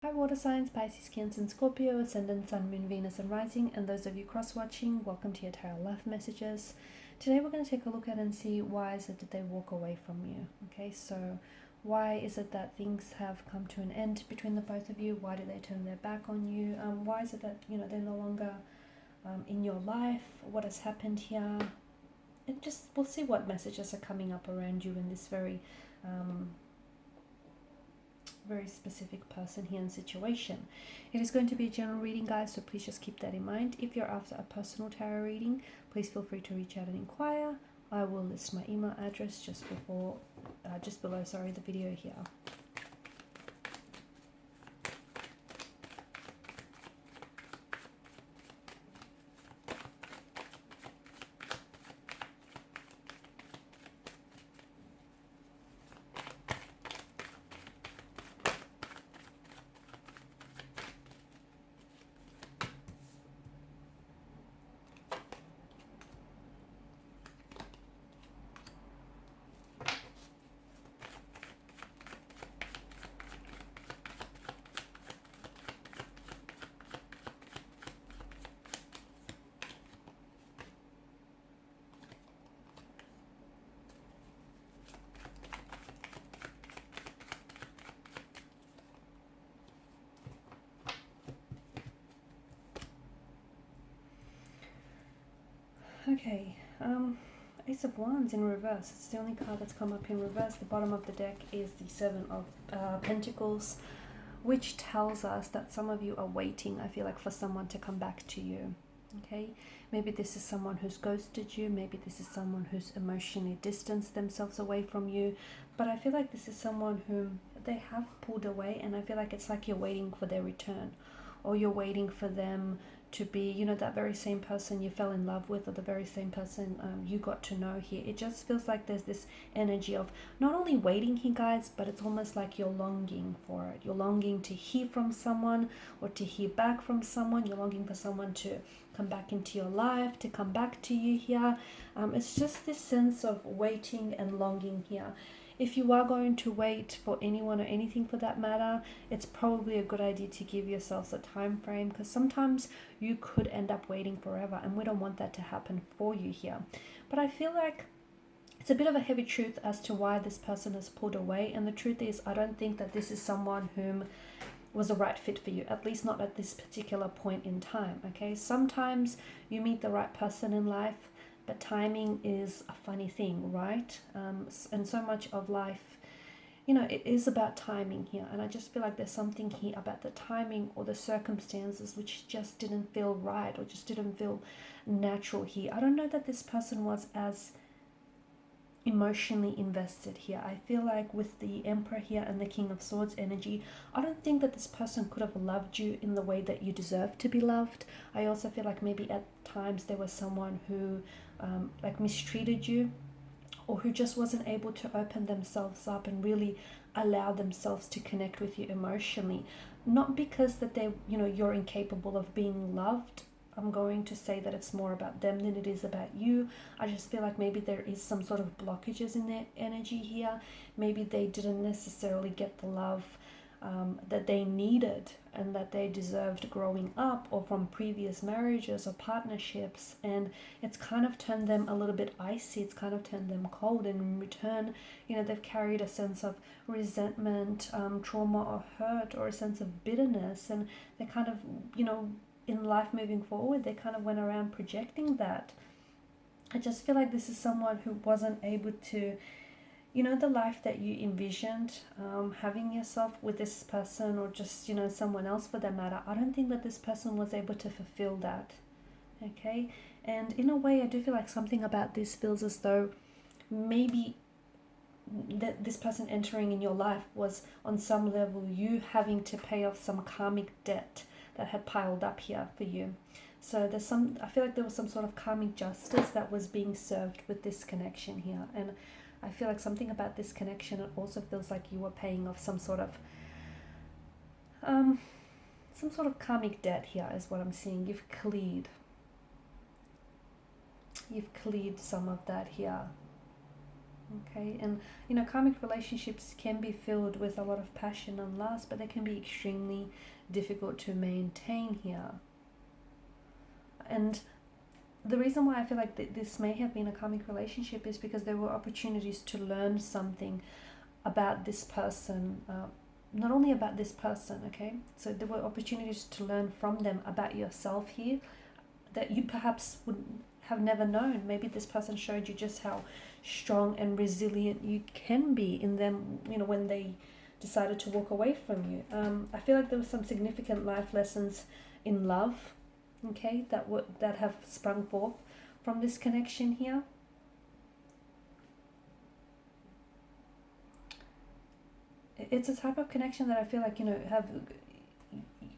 Hi water signs, Pisces, Cancer and Scorpio, Ascendant, Sun, Moon, Venus and Rising, and those of you cross-watching, welcome to your Tarot Life Messages. Today we're going to take a look at and see why is it that they walk away from you. Okay, so why is it that things have come to an end between the both of you? Why do they turn their back on you? Why is it that, they're no longer in your life? What has happened here? And just, we'll see what messages are coming up around you in this very specific person here and situation. It is going to be a general reading, guys, so please just keep that in mind. If you're after a personal tarot reading, please feel free to reach out and inquire. I will list my email address just below the video here. Okay, Ace of Wands in reverse. It's the only card that's come up in reverse. The bottom of the deck is the Seven of Pentacles, which tells us that some of you are waiting, I feel like, for someone to come back to you. Okay, maybe this is someone who's ghosted you, maybe this is someone who's emotionally distanced themselves away from you, but I feel like this is someone whom they have pulled away, and I feel like it's like you're waiting for their return, or you're waiting for them to be, that very same person you fell in love with, or the very same person you got to know here. It just feels like there's this energy of not only waiting here, guys, but it's almost like you're longing for it. You're longing to hear from someone, or to hear back from someone. You're longing for someone to come back into your life, to come back to you here. It's just this sense of waiting and longing here. If you are going to wait for anyone or anything for that matter, it's probably a good idea to give yourselves a time frame, because sometimes you could end up waiting forever, and we don't want that to happen for you here. But I feel like it's a bit of a heavy truth as to why this person has pulled away, and the truth is, I don't think that this is someone whom was the right fit for you, at least not at this particular point in time. Okay, sometimes you meet the right person in life, but timing is a funny thing, right? And so much of life, it is about timing here. And I just feel like there's something here about the timing or the circumstances which just didn't feel right, or just didn't feel natural here. I don't know that this person was as emotionally invested here. I feel like with the Emperor here and the King of Swords energy, I don't think that this person could have loved you in the way that you deserve to be loved. I also feel like maybe at times there was someone who mistreated you, or who just wasn't able to open themselves up and really allow themselves to connect with you emotionally. Not because that you're incapable of being loved. I'm going to say that it's more about them than it is about you. I just feel like maybe there is some sort of blockages in their energy here. Maybe they didn't necessarily get the love that they needed and that they deserved growing up, or from previous marriages or partnerships, and it's kind of turned them a little bit icy. It's kind of turned them cold, and in return, they've carried a sense of resentment, trauma or hurt, or a sense of bitterness, and they kind of, in life moving forward, they kind of went around projecting that. I just feel like this is someone who wasn't able to, the life that you envisioned having yourself with this person, or just, someone else for that matter. I don't think that this person was able to fulfill that. Okay, and in a way, I do feel like something about this feels as though maybe that this person entering in your life was on some level you having to pay off some karmic debt that had piled up here for you. So I feel like there was some sort of karmic justice that was being served with this connection here. And I feel like something about this connection, it also feels like you were paying off some sort of karmic debt here is what I'm seeing. You've cleared some of that here. Okay, and you know, karmic relationships can be filled with a lot of passion and lust, but they can be extremely difficult to maintain here. And the reason why I feel like this may have been a karmic relationship is because there were opportunities to learn something about this person, not only about this person, okay? So there were opportunities to learn from them about yourself here that you perhaps would have never known. Maybe this person showed you just how strong and resilient you can be in them, you know, when they decided to walk away from you. I feel like there were some significant life lessons in love, okay, that have sprung forth from this connection here. It's a type of connection that I feel like, you know,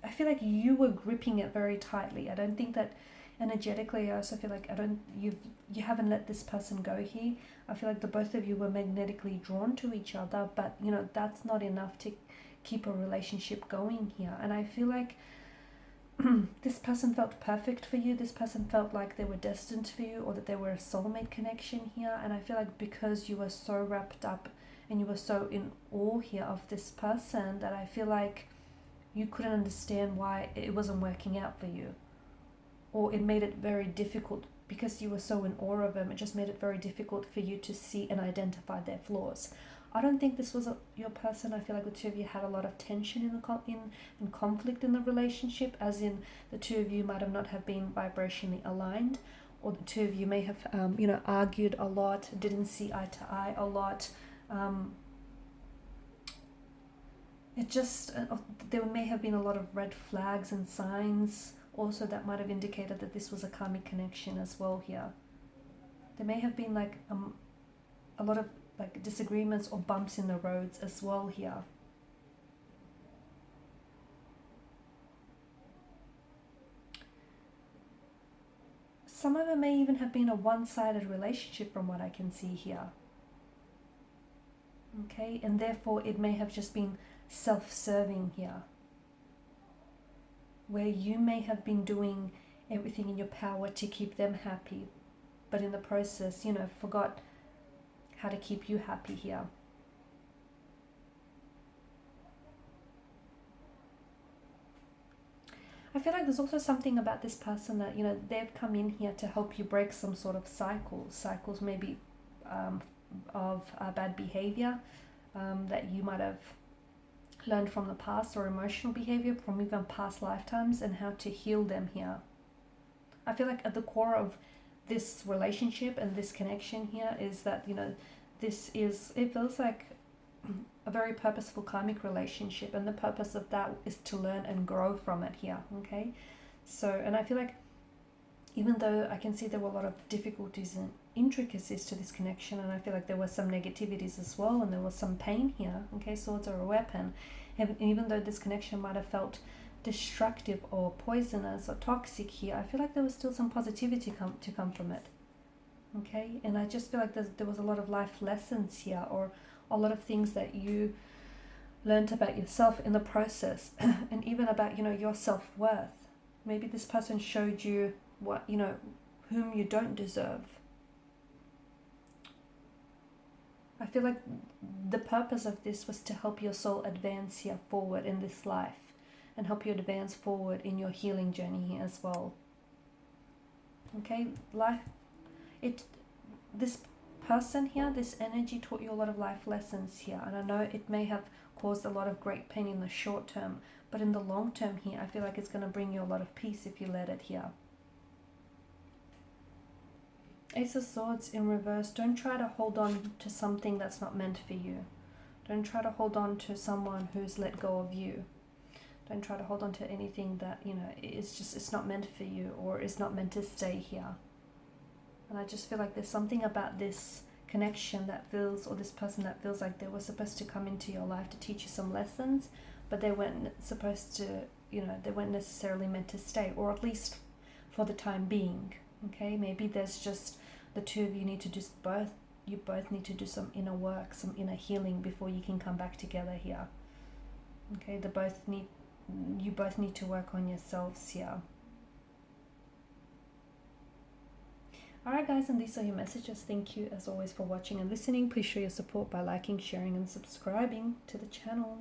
I feel like you were gripping it very tightly. I don't think that energetically, I also feel like you haven't let this person go here. I feel like the both of you were magnetically drawn to each other, but you know, that's not enough to keep a relationship going here. And I feel like this person felt perfect for you. This person felt like they were destined for you, or that they were a soulmate connection here. And I feel like because you were so wrapped up and you were so in awe here of this person, that I feel like you couldn't understand why it wasn't working out for you, or it made it very difficult because you were so in awe of them. It just made it very difficult for you to see and identify their flaws. I don't think this was your person. I feel like the two of you had a lot of tension in conflict in the relationship, as in the two of you might have not have been vibrationally aligned, or the two of you may have you know, argued a lot, didn't see eye to eye a lot. It just there may have been a lot of red flags and signs also that might have indicated that this was a karmic connection as well here. There may have been like a lot of like disagreements or bumps in the roads as well here. Some of it may even have been a one-sided relationship from what I can see here. Okay, and therefore it may have just been self-serving here, where you may have been doing everything in your power to keep them happy, but in the process, you know, forgot how to keep you happy here. I feel like there's also something about this person that, you know, they've come in here to help you break some sort of cycles maybe of bad behavior that you might have learned from the past, or emotional behavior from even past lifetimes, and how to heal them here. I feel like at the core of this relationship and this connection here is that, you know, it feels like a very purposeful karmic relationship, and the purpose of that is to learn and grow from it here, okay? So, and I feel like even though I can see there were a lot of difficulties and intricacies to this connection, and I feel like there were some negativities as well, and there was some pain here, okay? Swords are a weapon, and even though this connection might have felt destructive or poisonous or toxic here, I feel like there was still some positivity to come from it, okay? And I just feel like there was a lot of life lessons here, or a lot of things that you learned about yourself in the process, and even about, you know, your self-worth. Maybe this person showed you what, you know, whom you don't deserve. I feel like the purpose of this was to help your soul advance here forward in this life, and help you advance forward in your healing journey here as well. Okay, this person here, this energy taught you a lot of life lessons here, and I know it may have caused a lot of great pain in the short term, but in the long term here, I feel like it's going to bring you a lot of peace if you let it here. Ace of Swords in reverse. Don't try to hold on to something that's not meant for you. Don't try to hold on to someone who's let go of you. Don't try to hold on to anything that, you know, it's not meant for you, or is not meant to stay here. And I just feel like there's something about this connection that feels, or this person that feels like they were supposed to come into your life to teach you some lessons, but they weren't supposed to, you know, they weren't necessarily meant to stay, or at least for the time being. Okay, maybe there's just the two of you need to do both. You both need to do some inner work, some inner healing before you can come back together here. Okay, you both need to work on yourselves here. Alright guys, and these are your messages. Thank you as always for watching and listening. Please show your support by liking, sharing and subscribing to the channel.